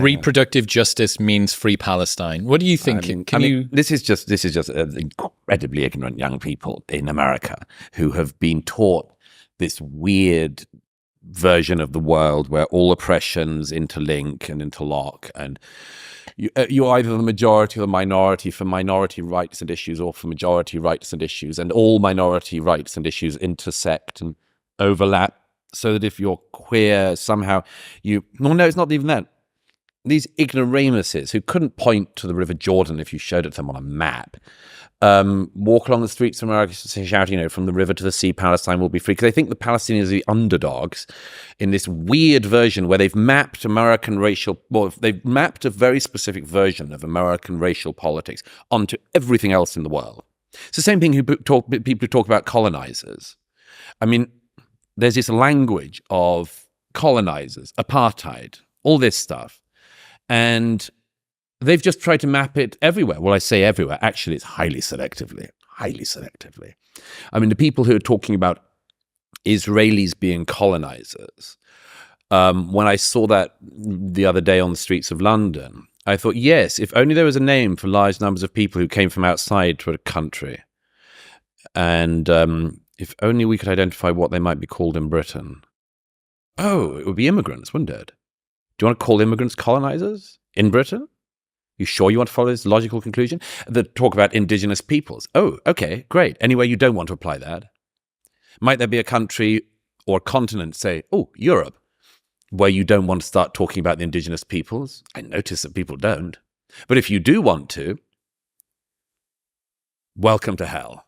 reproductive justice means free Palestine. What do you think? This is just incredibly ignorant young people in America who have been taught this weird version of the world where all oppressions interlink and interlock, and you're either the majority or the minority for minority rights and issues, or for majority rights and issues, and all minority rights and issues intersect and overlap, so that if you're queer, somehow no, it's not even that. These ignoramuses who couldn't point to the River Jordan if you showed it to them on a map, walk along the streets of America shouting, from the river to the sea, Palestine will be free. Because they think the Palestinians are the underdogs in this weird version where they've mapped they've mapped a very specific version of American racial politics onto everything else in the world. It's the same thing people who talk about colonizers. There's this language of colonizers, apartheid, all this stuff. And they've just tried to map it everywhere. Well, I say everywhere. Actually, it's highly selectively. The people who are talking about Israelis being colonizers, when I saw that the other day on the streets of London, I thought, yes, if only there was a name for large numbers of people who came from outside to a country. And if only we could identify what they might be called in Britain. Oh, it would be immigrants, wouldn't it? Do you want to call immigrants colonizers in Britain? You sure you want to follow this logical conclusion? The talk about indigenous peoples. Oh, okay, great. Anyway, you don't want to apply that. Might there be a country or a continent, say, Europe, where you don't want to start talking about the indigenous peoples? I notice that people don't. But if you do want to, welcome to hell.